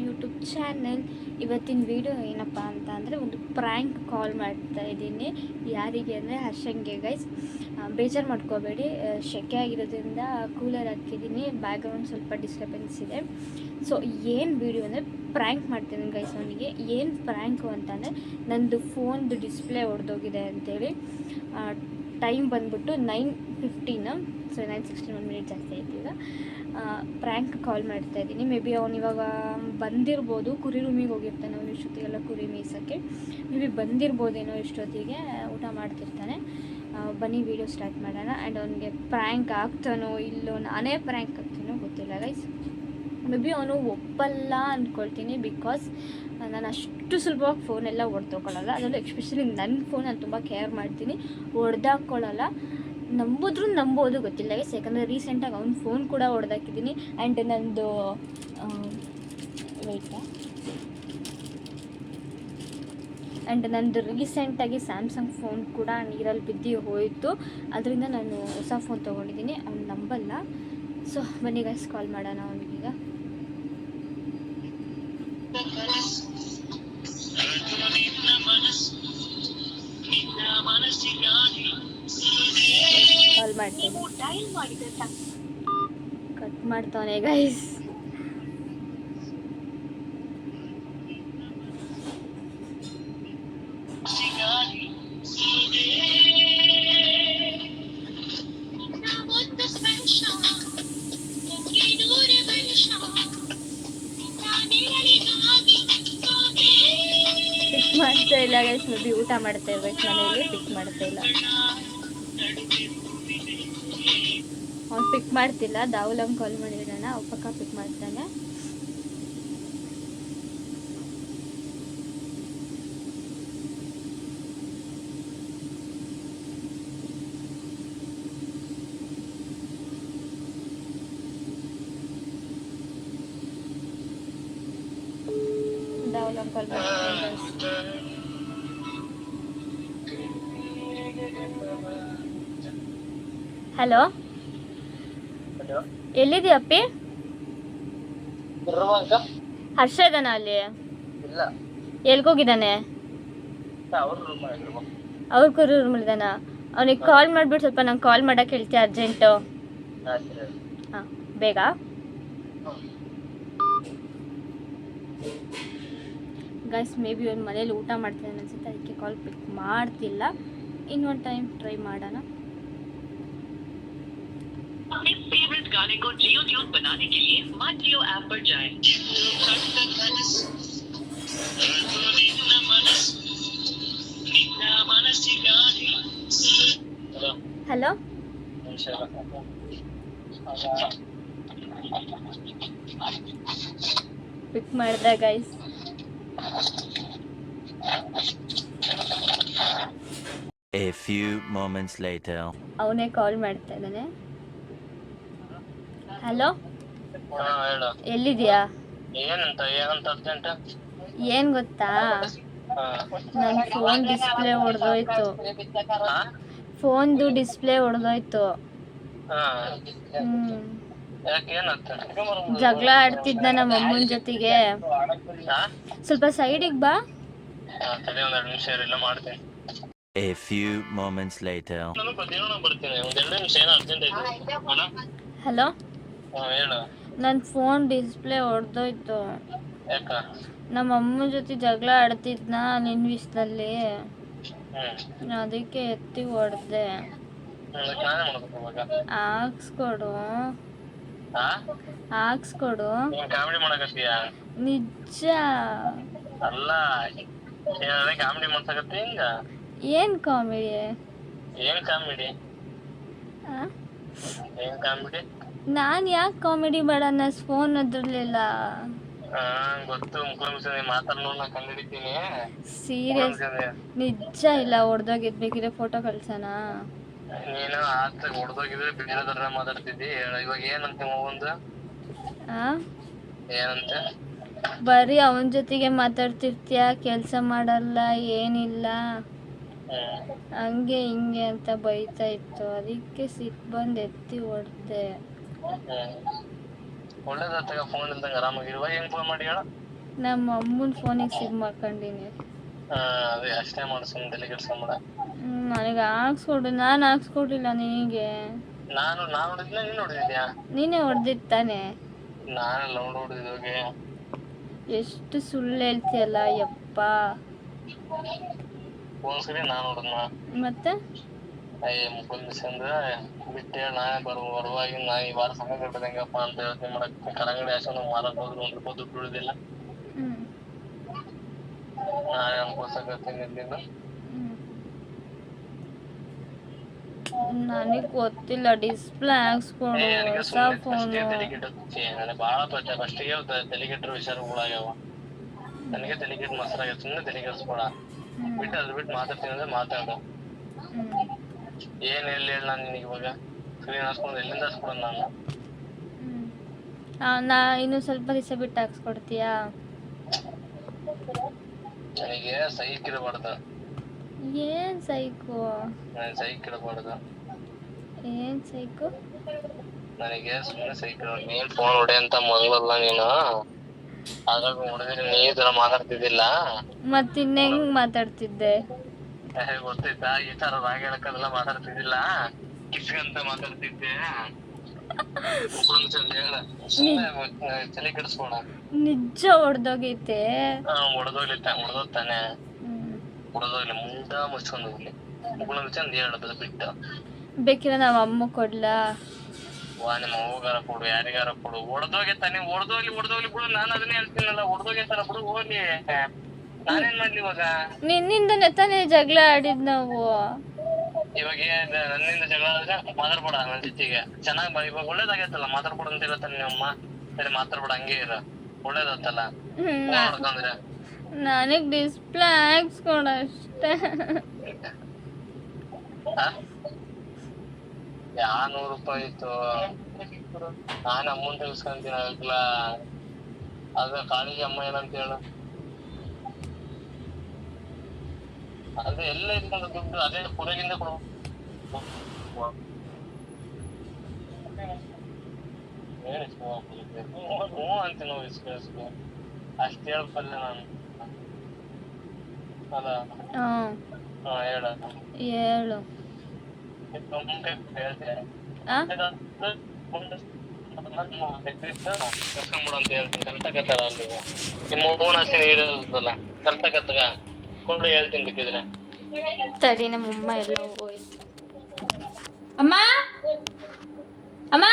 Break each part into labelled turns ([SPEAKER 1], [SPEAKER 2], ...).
[SPEAKER 1] YouTube channel. ಇವತ್ತಿನ video ಏನಪ್ಪ ಅಂತ ಅಂದರೆ ಒಂದು ಪ್ರ್ಯಾಂಕ್ ಕಾಲ್ ಮಾಡ್ತಾ ಇದ್ದೀನಿ. ಯಾರಿಗೆ ಅಂದರೆ ಹರ್ಷಂಗೆ ಗೈಸ್. ಬೇಜಾರು ಮಾಡ್ಕೋಬೇಡಿ, ಶೆಕೆ ಆಗಿರೋದ್ರಿಂದ ಕೂಲರ್ ಹಾಕಿದ್ದೀನಿ, ಬ್ಯಾಕ್ಗ್ರೌಂಡ್ ಸ್ವಲ್ಪ ಡಿಸ್ಟರ್ಬೆನ್ಸ್ ಇದೆ. ಸೊ ಏನು ವಿಡಿಯೋ ಅಂದರೆ ಪ್ರ್ಯಾಂಕ್ ಮಾಡ್ತೀನಿ ಗೈಸ್. ಅವನಿಗೆ ಏನು ಪ್ರ್ಯಾಂಕು ಅಂತಂದರೆ ನಂದು ಫೋನ್ದು ಡಿಸ್ಪ್ಲೇ ಹೊಡೆದೋಗಿದೆ ಅಂತೇಳಿ. ಟೈಮ್ ಬಂದ್ಬಿಟ್ಟು 9:15, ಸೊ 9:16, 1 ಮಿನಿಟ್ ಜಾಸ್ತಿ ಆಯ್ತು. ಈಗ ಪ್ರ್ಯಾಂಕ್ ಕಾಲ್ ಮಾಡ್ತಾ ಇದ್ದೀನಿ. ಮೇ ಬಿ ಅವ್ನು ಇವಾಗ ಬಂದಿರ್ಬೋದು, ಕುರಿ ರೂಮಿಗೆ ಹೋಗಿರ್ತಾನೆ ಅವನು ಇಷ್ಟೊತ್ತಿಗೆಲ್ಲ ಕುರಿ ಮೇಯ್ಸೋಕ್ಕೆ. ಮೇ ಬಿ ಬಂದಿರ್ಬೋದೇನೋ ಇಷ್ಟೊತ್ತಿಗೆ, ಊಟ ಮಾಡ್ತಿರ್ತಾನೆ. ಬನ್ನಿ ವಿಡಿಯೋ ಸ್ಟಾರ್ಟ್ ಮಾಡೋಣ. ಆ್ಯಂಡ್ ಅವನಿಗೆ ಪ್ರ್ಯಾಂಕ್ ಆಗ್ತಾನೋ ಇಲ್ಲೋ, ನಾನೇ ಪ್ರ್ಯಾಂಕ್ ಆಗ್ತೀನೋ ಗೊತ್ತಿಲ್ಲ ಗೈಸ್. ಮೇ ಬಿ ಅವನು ಒಪ್ಪಲ್ಲ ಅಂದ್ಕೊಳ್ತೀನಿ, ಬಿಕಾಸ್ ನಾನು ಅಷ್ಟು ಸುಲಭವಾಗಿ ಫೋನೆಲ್ಲ ಹೊಡೆದೋಕೊಳ್ಳಲ್ಲ. ಅದರಲ್ಲೂ ಎಕ್ಸ್ಪೆಷಲಿ ನನ್ನ ಫೋನ್ ನಾನು ತುಂಬ ಕೇರ್ ಮಾಡ್ತೀನಿ, ಹೊಡೆದಾಕೊಳ್ಳಲ್ಲ. ನಂಬೋದು ಗೊತ್ತಿಲ್ಲ ಗೈಸ್, ಯಾಕಂದರೆ ರೀಸೆಂಟಾಗಿ ಅವ್ನ ಫೋನ್ ಕೂಡ ಹೊಡೆದಾಕಿದ್ದೀನಿ. ಆ್ಯಂಡ್ ನಂದು ರೀಸೆಂಟಾಗಿ ಸ್ಯಾಮ್ಸಂಗ್ ಫೋನ್ ಕೂಡ ನೀರಲ್ಲಿ ಬಿದ್ದು ಹೋಯಿತು. ಅದರಿಂದ ನಾನು ಹೊಸ ಫೋನ್ ತೊಗೊಂಡಿದ್ದೀನಿ. ಅವ್ನು ನಂಬಲ್ಲ. ಸೊ ಬನ್ನಿ ಗೈಸ್, ಕಾಲ್ ಮಾಡೋಣ ಅವನಿಗೀಗ. ಕಾಲ್ ಮಾಡ್ತೀನಿ. ಕಟ್ ಮಾಡ್ತಾನೆ ಗೈಸ್. ಪಿಕ್ ಮಾಡ್ತಾ ಇಲ್ಲ ಗೈಸ್. ಮೇ ಬಿ ಊಟ ಮಾಡ್ತಾ ಇರ್ಬೇಕು ಮನೆಯಲ್ಲಿ, ಪಿಕ್ ಮಾಡ್ತಾ ಇಲ್ಲ. ಅವ್ನು ಪಿಕ್ ಮಾಡ್ತಿಲ್ಲ. ದಾವುಲಂಗೆ ಕಾಲ್ ಮಾಡಿರೋಣ, ಅವ್ರ ಪಕ್ಕ ಪಿಕ್ ಮಾಡ್ತಾನೆ. ದಾವುಲಂಗೆ ಕಾಲ್ ಮಾಡ್ತಾನೆ. ಹಲೋ, ಎಲ್ಲಿದೆಯಪ್ಪಿ? ಹರ್ಷ ಇದ್ದಾನ ಅಲ್ಲಿ? ಎಲ್ಗೋಗಿದ್ದಾನೆ? ಅವ್ರ ಕುರಿ ರೂಮಲ್ಲಿದ್ದಾನ. ಅವನಿಗೆ ಕಾಲ್ ಮಾಡಿಬಿಟ್ಟು ಸ್ವಲ್ಪ ನಂಗೆ ಕಾಲ್ ಮಾಡೋಕ್ಕೆ ಹೇಳ್ತೀಯ ಅರ್ಜೆಂಟು? ಹಾಂ, ಬೇಗ. ಗೈಸ್, ಮೇ ಬಿ ಅವ್ನು ಮನೇಲಿ ಊಟ ಮಾಡ್ತಾನೆ ಅನ್ಸುತ್ತೆ, ಅದಕ್ಕೆ ಕಾಲ್ ಪಿಕ್ ಮಾಡ್ತಿಲ್ಲ. ಇನ್ನೊಂದು ಟೈಮ್ ಟ್ರೈ ಮಾಡೋಣ.
[SPEAKER 2] अपने फेवरेट गाने को जियो ट्यून बनाने के लिए माय जियो ऐप पर जाएं।
[SPEAKER 1] हेलो, पिक ಮಾಡ್ದ guys.
[SPEAKER 3] A few moments later.
[SPEAKER 1] ಅವನೇ ಕಾಲ್ ಮಾಡ್ತಾ ಇದ್ದಾನೆ. ಹಲೋ, ಎಲ್ಲಿದ್ಯಾ? ಏನ್ ಗೊತ್ತಾ, ನನ್ನ ಫೋನ್ ಡಿಸ್ಪ್ಲೇ ಹೊಡೆದೋಯ್ತು. ಫೋನ್ದು ಡಿಸ್ಪ್ಲೇ ಹೊಡೆದೋಯ್ತು. ಜಗಳ ಆಡ್ತಿದ್ದ ನಮ್ಮ ಅಮ್ಮನ ಜೊತೆಗೆ. ಸ್ವಲ್ಪ ಸೈಡಿಗೆ ಬಾ.
[SPEAKER 3] A few moments later.
[SPEAKER 1] Hello, ನನ್ನ ಫೋನ್ ಡಿಸ್ಪ್ಲೇ ಹೊಡೆದೋಯ್ತು. ನಮ್ಮ ಅಮ್ಮನ ಜೊತೆ ಜಗಳ ಆಡ್ತಿದ್ನ ನಿನ್ನ ವಿಷಯದಲ್ಲಿ, ಅದಕ್ಕೆ ಎತ್ತಿ ಹೊಡೆದೆ. ಹಾಕ್ಸ್ಕೊಡು. ನಿಜ. ಏನ್ ಕಾಮಿಡಿ? ನಾನ್ ಯಾಕೆ ಕಾಮಿಡಿ ಮಾಡೋಣ? ಫೋನ್ ಅದ್ರಲ್ಲಿಲ್ಲ. ಸೀರಿಯಸ್, ನಿಜ ಇಲ್ಲ. ಹೊಡೆದೋಗಿದ್, ಬೇಕಿದ್ರೆ ಫೋಟೋ ಕಳ್ಸೋಣ? ಬರೀ ಅವನ ಜೊತೆಗೆ ಮಾತಾಡ್ತಿರ್ತೀಯ, ಕೆಲಸ ಮಾಡಲ್ಲ, ಏನಿಲ್ಲ. ಹಂಗೆ ಹಿಂಗೆ ಅಂತ ಬೈತಾ ಇತ್ತು. ಅದಕ್ಕೆ ಸಿಟ್ಟು ಬಂದು ಎತ್ತಿ ಹೊಡೆದೆ.
[SPEAKER 4] ಒಳ್ಳೇದಾಗ್ತಾಗ ಫೋನ್ ಇಲ್ದಂಗ ಆರಾಮಾಗಿರುವ. ಹೆಂಗ್ ಫೋನ್ ಮಾಡಿ ಹೇಳ?
[SPEAKER 1] ನಮ್ಮ ಅಮ್ಮನ ಫೋನಿಗೆ ಸಿಮ್ ಹಾಕೊಂಡಿನಿ.
[SPEAKER 4] ಅದೇ ಅಷ್ಟೇ ಮಾಡಿಸ್ಕೊಂಡು ತಲೆ ಕೆಡ್ಸ್ಕೊಂಬೇಡ.
[SPEAKER 1] ನನಗೆ ಹಾಕ್ಸ್ಕೊಡು. ನಾನು ಹಾಕ್ಸ್ಕೊಟ್ಟಿಲ್ಲ ನಿನಗೆ.
[SPEAKER 4] ನಾನು ಹೊಡೆದಿದ್ನ ನೀನು ಹೊಡೆದಿದ್ಯಾ?
[SPEAKER 1] ನೀನೇ ಹೊಡೆದಿತ್ತಾನೆ.
[SPEAKER 4] ನಾನೆಲ್ಲ ಹೊಡೆದಿದ್ದೋಗಿ.
[SPEAKER 1] ಎಷ್ಟು ಸುಳ್ಳು ಹೇಳ್ತೀಯಲ್ಲ ಯಪ್ಪ.
[SPEAKER 4] ಒಂದ್ಸರಿ ನಾನು ಹೊಡೆದ್ನ. ಮತ್ತೆ ಮುಖದ ಮಿಸ್ಸಂದ ಬಿಟ್ಟೆ. ನಾನೇ ಬರುವಾಗಿ ನಾನು ಈ ವಾರ ಸಂಘ ಕಟ್ಟದಂಗಪ್ಪ ಅಂತ ಯೋಚನೆ ಮಾಡಕ್ಕೆ ಕರಂಗಡಿ ಹಾಸ್ಕೊಂಡು ಮಾರಕ್ ಹೋದ್ರು ₹1 ದುಡ್ಡು ಉಳಿದಿಲ್ಲ. ನಾನೇ ಅನ್ಕೋಸಕತ್ತೀನಿ ಇಲ್ಲಿಂದ.
[SPEAKER 1] ನನಗೆ ಗೊತ್ತಿಲ್ಲ. ಡಿಸ್ಪ್ಲೇ ಹಾಕ್ಸ್ಕೊಡು. ಹೊಸ ಫೋನು.
[SPEAKER 4] ಬಾಳ ಫಸ್ಟಿಗೆ ತಲೆಗೆಟ್ಟರು ವಿಚಾರಗಳಾಗ್ಯಾವ. ನನಗೆ ತಲೆಗೆಟ್ಟು ಮೊಸರಾಗ ಸುಮ್ಮನೆ ತಲೆ ಕೆಡಿಸ್ಬೇಡ. ಬಿಟ್ಟು ಮಾತಾಡ್ತೀನಿ ಅಂದ್ರೆ ಮಾತಾಡು. ಏನ್ ಹೇಳಿ ನಾನು ನಿನಗೆ ಇವಾಗ ಸ್ಕ್ರೀನ್ ಹಾಸ್ಕೊಂಡು ಎಲ್ಲಿಂದ ಹಾಸ್ಕೊಡೋದು ನಾನು?
[SPEAKER 1] ನಾ ಇನ್ನು ಸ್ವಲ್ಪ ದಿವಸ ಬಿಟ್ಟು ಹಾಕ್ಸ್ಕೊಡ್ತೀಯಾ?
[SPEAKER 4] ನನಗೆ ಸೈಕ್ ಇರಬಾರ್ದು.
[SPEAKER 1] ಏನ್ ಸೈಕು?
[SPEAKER 4] ನನಗೆ ಸೈಕ್ ಇರಬಾರ್ದು.
[SPEAKER 1] ಏನ್ ಸೈಕು?
[SPEAKER 4] ನನಗೆ ಸುಮ್ಮನೆ ಸೈಕ್ ಇರಬಾರ್ದು. ನೀನ್ ಫೋನ್ ಹೊಡೆ ಅಂತ ಮಂಗಳಲ್ಲ ನೀನು. ಅದ್ರಾಗ ಹೊಡೆದ್ರೆ ನೀ ಈ ತರ ಮಾತಾಡ್ತಿದ್ದಿಲ್ಲ.
[SPEAKER 1] ಮತ್ತಿನ್ನ ಹೆಂಗ್ ಮಾತಾಡ್ತಿದ್ದೆ?
[SPEAKER 4] ಗೊತ್ತೈತಾ? ಈ ತರ ರಾಗ ಹೇಳಕ್ಕೆಲ್ಲ ಮಾತಾಡ್ತಿದ್ದಿಲ್ಲ. ಕಿಸ್ಗಂತ ಮಾತಾಡ್ತಿದ್ದೆ. ತಲೆ ಕೆಡಿಸ್ಕೋಣ.
[SPEAKER 1] ನಿಜ ಹೊಡೆದೋಗೈತೆ.
[SPEAKER 4] ಹೊಡೆದೋಗ್ತಾನೆ. ಹೊಡೆದೋಗ್ಲಿ ಮುಂದ ಮುಚ್ಕೊಂಡ್ ಹೋಗ್ಲಿ. ಮುಗುಳ ಚಂದ ಹೇಳೋದು ಬಿಟ್ಟು.
[SPEAKER 1] ಬೇಕಿಲ್ಲ ನಮ್ಮ ಅಮ್ಮ ಕೊಡ್ಲಾ?
[SPEAKER 4] ನಿಮ್ಮ ಅವ್ವಗಾರ ಕೊಡು, ಯಾರಿಗಾರ ಕೊಡು. ಹೊಡೆದೋಗೈತಾನೆ. ಹೊಡೆದೋಗ್ಲಿ ಬಿಡು. ನಾನು ಅದನ್ನೇ ಹೇಳ್ತೀನಲ್ಲ, ಹೊಡೆದೋಗೈತಾರ ಬಿಡು, ಹೋಗ್ಲಿ. ನಾನೇನ್ ಮಾಡ್ಲಿ ಇವಾಗ?
[SPEAKER 1] ನಿನ್ನಿಂದನೇ ತಾನೇ ಜಗಳ ಆಡಿದ್ ನಾವು.
[SPEAKER 4] ಇವಾಗ ನನ್ನಿಂದ ಜಗಳ ಆದ್ರೆ ಮಾತಾಡ್ಬೇಡ ನನ್ನ ಜೊತೆಗೆ. ಚೆನ್ನಾಗ್ ಇವಾಗ ಒಳ್ಳೇದಾಗೈತಲ್ಲ, ಮಾತಾಡ್ಬೇಡ ಅಂತ ಹೇಳ್ತಾನೆ ನಿಮ್ಮಮ್ಮ. ಸರಿ ಮಾತಾಡ್ಬೇಡ, ಹಂಗೆ ಇರ. ಒಳ್ಳೇದಾಗ್ತಲ್ಲ ನೋಡ್ಕೊಂಡ್ರೆ.
[SPEAKER 1] ನನಗ್ ಡಿಸ್ಪ್ಲೇ ಹಾಕ್ಸ್ಕೊಡ ಅಷ್ಟೇ.
[SPEAKER 4] ₹100 ಇತ್ತು. ನಾನು ಅಮ್ಮನ್ ತೆಗಿಸ್ಕೊಂತೀನಿ. ಆಗ್ಲ ಅದ ಕಾಳಿಗೆ ಅಮ್ಮ ಏನಂತ ಹೇಳು. ಅದೇ ಎಲ್ಲ ಇದ್ಕೊಂಡ ದುಡ್ಡು ಅದೇ ಪುರಗಿಂದ ಕೊಡು. ಅಂತೀನಿ ನಾವು ಇಸ್ಕೊ ಅಷ್ಟೇ ಹೇಳ್ಬಲ್ಲ ನಾನು. ಅದ ಹೇಳು. ಹೇಳ್ತೀನಿ ಕರ್ತಕತ್ತಲ್ಲ ಅಲ್ಲಿ ನಿಮ್ಮ ಓನ್ ಆಸೆ ಇರೋದಲ್ಲ. ಕರ್ತಕತ್ತಗ ಕೊಂಡು ಹೇಳ್ತೀನಿ ಬೇಕಿದ್ರೆ.
[SPEAKER 1] ಸರಿ, ನಮ್ಮಮ್ಮ ಎಲ್ಲ ಹೋಯ್ತು. ಅಮ್ಮ ಅಮ್ಮ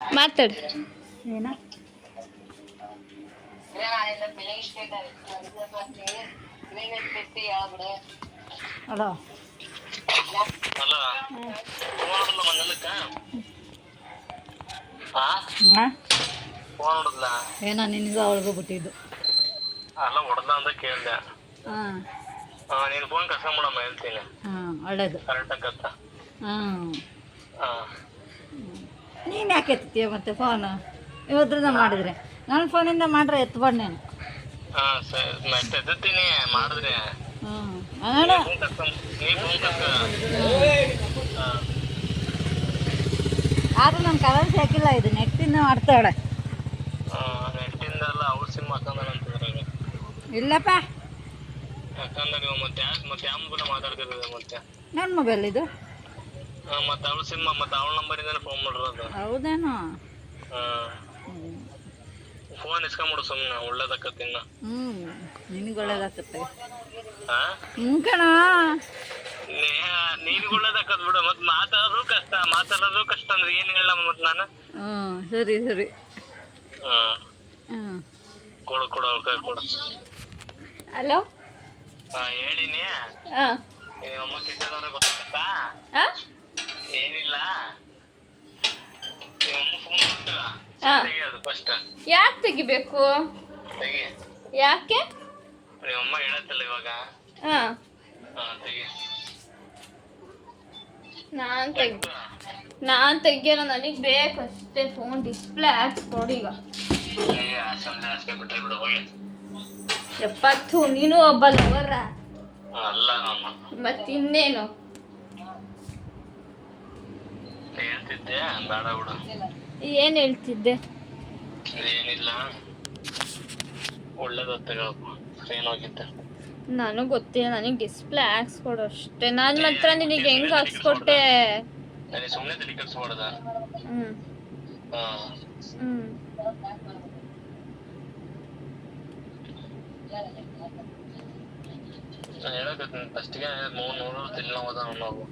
[SPEAKER 1] ಮಾತಾಡು. ಏನ ಹಲೋ
[SPEAKER 4] ಏನ
[SPEAKER 1] ನಿನಗೂ ಅವಳಿಗೂ ಬಿಟ್ಟಿದ್ದು
[SPEAKER 4] ಅಲ್ಲ ಹೊಡೆದ ಅಂತ ಕೇಳ್ದೆ. ನೀನು ಫೋನ್ ಕಸ್ಕೊಂಬಿಡಮ್ಮ ಹೇಳ್ತೀನಿ.
[SPEAKER 1] ಒಳ್ಳೇದು.
[SPEAKER 4] ಕರೆಕ್ಟ್ ಆಗತ್ತ.
[SPEAKER 1] ನೀನು ಯಾಕೆ ಎತ್ತೀಯ ಮತ್ತೆ ಫೋನು? ಇವತ್ತರಿಂದ ಮಾಡಿದ್ರೆ ನನ್ನ ಫೋನಿಂದ ಮಾಡ್ರೆ ಎತ್ಬಾರ್ದು ನೀನು.
[SPEAKER 4] ಮತ್ತೆ ಎತ್ತೀನಿ ಮಾಡಿದ್ರೆ.
[SPEAKER 1] ಆದ್ರೂ ನನ್ನ ಕರೆನ್ಸಿ ಹಾಕಿಲ್ಲ. ಇದು ನೆಟ್ಟಿಂದ ಮಾಡ್ತಾಳೆ.
[SPEAKER 4] ನೆಟ್ಟಿಂದೆಲ್ಲ ಅವ್ರ ಸಿಮ್ ಹಾಕೊಂಡಂತಿದ್ರಾಗ.
[SPEAKER 1] ಇಲ್ಲಪ್ಪ,
[SPEAKER 4] ಯಾಕಂದ್ರೆ ನೀವು ಮತ್ತೆ ಯಾವ ಮೊಬೈಲ್ ಮಾತಾಡ್ತಿರೋದು? ಮತ್ತೆ
[SPEAKER 1] ನನ್ನ ಮೊಬೈಲ್ ಇದು.
[SPEAKER 4] ಮತ್ತೆ ಅವಳ ಸಿಮ್ ಮತ್ತೆ ಅವಳ ನಂಬರಿಂದಾನೆ ಫೋನ್ ಮಾಡಿರೋದು.
[SPEAKER 1] ಹೌದೇನೋ?
[SPEAKER 4] ಫೋನ್ ಇಸ್ಕೊಂಬಿಡು ಸುಮ್ಮನೆ, ಒಳ್ಳೇದಾಕತ್ತೆ. ಇನ್ನ
[SPEAKER 1] ನಿನಗೆ ಒಳ್ಳೇದಾಕತ್ತೆ.
[SPEAKER 4] ಕಣ ನೀನ್ ಒಳ್ಳೇದಾಕತ್ ಬಿಡು. ಮತ್ ಮಾತಾಡೋದು ಕಷ್ಟ ಅಂದ್ರೆ ಏನ್ ಹೇಳ ಮತ್ ನಾನು.
[SPEAKER 1] ಸರಿ ಸರಿ.
[SPEAKER 4] ಕೊಡು ಕೊಡು.
[SPEAKER 1] ಹಲೋ,
[SPEAKER 4] ಹೇಳಿನಿ. ಅಮ್ಮ ಕಿಟ್ಟದವ್ರೆ ಗೊತ್ತಾಗತ್ತಾ? ಏನಿಲ್ಲ, ಫಸ್ಟ್
[SPEAKER 1] ಯಾಕೆ ತೆಗಿಬೇಕು?
[SPEAKER 4] ತೆಗಿ.
[SPEAKER 1] ಯಾಕೆ?
[SPEAKER 4] ನಿಮ್ಮಮ್ಮ ಹೇಳತ್ತಲ್ಲ ಇವಾಗ. ತೆಗಿ.
[SPEAKER 1] ನಾನ್ ತೆಗಿಯಲ್ಲ, ನನಗ್ ಬೇಕಷ್ಟೇ ಫೋನ್. ಡಿಸ್ಪ್ಲೇ ಹಾಕ್ಸ್ಕೊಡಿ ಈಗ. ಎಪ್ಪತ್ತು ನೀನು ಒಬ್ಬ ಲವರ
[SPEAKER 4] ಅಲ್ಲ.
[SPEAKER 1] ಮತ್ತಿನ್ನೇನು
[SPEAKER 4] ಹೇಳ್ತಿದ್ದೆ? ಬೇಡ ಬಿಡು.
[SPEAKER 1] ಏನ್ ಹೇಳ್ತಿದ್ದೆ?
[SPEAKER 4] ಏನಿಲ್ಲ. ಒಳ್ಳೇದತ್ತ ಸ್ಕ್ರೀನ್ ಹೋಗಿದ್ದೆ.
[SPEAKER 1] ನನಗೆ ಗೊತ್ತಿಲ್ಲ, ನನಗೆ ಡಿಸ್ಪ್ಲೇ ಹಾಕ್ಸ್ಕೊಡು ಅಷ್ಟೇ. ನಾನು ಮಾತ್ರ ನಿನಗೆ ಹೆಂಗ್ ಹಾಕ್ಸ್ಕೊಟ್ಟೆ?
[SPEAKER 4] ನನಗೆ ಸುಮ್ಮನೆ ತಲೆ ಕೆಡಿಸ್ಬಾರ್ದ.
[SPEAKER 1] ಹ್ಞೂ ಹ್ಞೂ
[SPEAKER 4] ನಾನು ಹೇಳಕತ್ತೀನಿ ಫಸ್ಟಿಗೆ 300 ತಿನ್ನ ಹೋದ ನಾವು.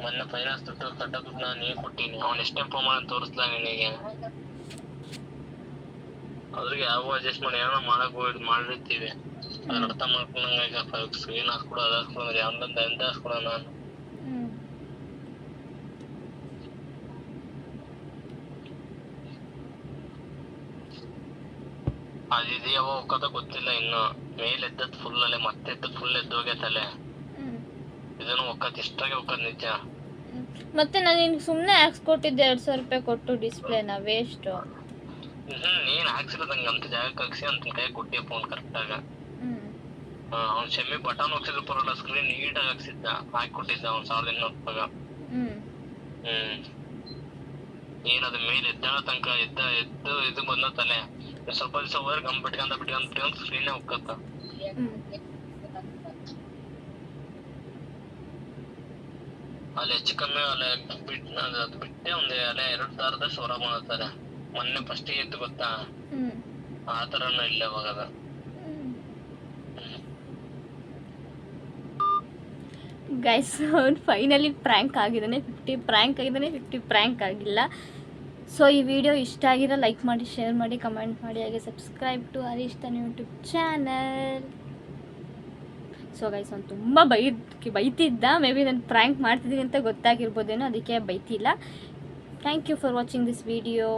[SPEAKER 4] ಮೊನ್ನೆ ಫೈನಾನ್ಸ್ ದುಡ್ಡು ಕಟ್ಟ ದುಡ್ಡು ನಾನು ನೀ ಕೊಟ್ಟಿನಿ. ಅವ್ನು ಎಷ್ಟೇ ಪ್ರಮಾಣ ತೋರಿಸ್ಲಾ ನಿನಗೆ. ಅದ್ರಿಗೆ ಯಾವ ಅಡ್ಜಸ್ಟ್ ಮಾಡಿ ಏನೋ ಮಾಡಕ್ ಹೋಗಿ ಮಾಡಿರ್ತೀವಿ. ಅದ್ರ ಅರ್ಥ ಮಾಡ್ಕೊಂಡಂಗ ಸ್ಕ್ರೀನ್ ಹಾಕ್ಕೊಡು ಅದ್ ಹಾಕ್ಕೊಡು ಯಾವ್ದಂತ ಎಂತ ಹಾಕ್ಕೊಡ ನಾನು. ಅದಿದೆಯವ ಹೋಗೋದ ಗೊತ್ತಿಲ್ಲ ಇನ್ನು. ಮೇಲ್ ಎದ್ದದ್ ಫುಲ್ ಅಲ್ಲೇ ಮತ್ತೆ ಎದ್ದದ್ ಫುಲ್ ಎದ್ದೋಗೈತಲೆ. ಇದನ್ನು ಒಕ್ಕತ್ ಇಷ್ಟಾಗೆ ಒಕ್ಕತ್ ನಿಜ.
[SPEAKER 1] ಮತ್ತೆ ನಾನು ನಿನ್ಗೆ ಸುಮ್ಮನೆ ಹಾಕ್ಸ್ಕೊಟ್ಟಿದ್ದೆ 2,000 ರೂಪಾಯಿ ಕೊಟ್ಟು ಡಿಸ್ಪ್ಲೇನ ವೇಸ್ಟು.
[SPEAKER 4] ನೀನ್ ಹಾಕ್ಸಿರೋದಂಗ ಅಂತ ಜಾಗಕ್ಕೆ ಹಾಕ್ಸಿ ಅಂತ ಕೈ ಕೊಟ್ಟಿಯ ಫೋನ್ ಕರೆಕ್ಟ್ ಆಗ. ಅವ್ನ್ ಶೆಮ್ಮಿ ಬಟನ್ ಹೋಗ್ಸಿದ್ರು ಪರಲ್ಲ, ಸ್ಕ್ರೀನ್ ನೀಟಾಗಿ ಹಾಕ್ಸಿದ್ದ, ಹಾಕಿ ಕೊಟ್ಟಿದ್ದ ಅವ್ನ್ 1,200 ರೂಪಾಯಿಗ. ಏನದ ಮೇಲೆ ಎದ್ದಾಳ ತನಕ ಎದ್ದು ಇದು ಬಂದ ತಲೆ ಸ್ವಲ್ಪ ದಿವಸ ಹೋದ್ರೆ ಗಮ್ ಬಿಟ್ಕೊಂಡ ಸ್ಕ್ರೀನೇ ಹೋಗತ್ತ. ಅಲ್ಲಿ ಹೆಚ್ಚು ಕಮ್ಮಿ ಅಲ್ಲೇ ಅದು ಬಿಟ್ಟೆ ಒಂದ್ ಅಲ್ಲೇ 2,000 ಸೋರ ಮಾಡತ್ತಾರೆ. ಮೊನ್ನೆ ಫಸ್ಟ್ ಎದ್ದು ಗೊತ್ತಾ, ಆ ತರನು ಇಲ್ಲ ಇವಾಗ.
[SPEAKER 1] ಗೈಸ್ ಅವ್ನು ಫೈನಲಿ ಪ್ರ್ಯಾಂಕ್ ಆಗಿದ್ದಾನೆ. 50 ಪ್ರ್ಯಾಂಕ್ ಆಗಿದ್ದಾನೆ, 50 ಪ್ರ್ಯಾಂಕ್ ಆಗಿಲ್ಲ. ಸೊ ಈ ವಿಡಿಯೋ ಇಷ್ಟ ಆಗಿರೋ ಲೈಕ್ ಮಾಡಿ, ಶೇರ್ ಮಾಡಿ, ಕಮೆಂಟ್ ಮಾಡಿ, ಹಾಗೆ subscribe to Harish Tanu YouTube channel. So guys ಅವ್ನು ತುಂಬ ಬೈತಿದ್ದ. ಮೇ ಬಿ ನಾನು ಪ್ರ್ಯಾಂಕ್ ಮಾಡ್ತಿದ್ದೀನಿ ಅಂತ ಗೊತ್ತಾಗಿರ್ಬೋದೇನೋ, ಅದಕ್ಕೆ ಬೈತಿಲ್ಲ. Thank you for watching this video.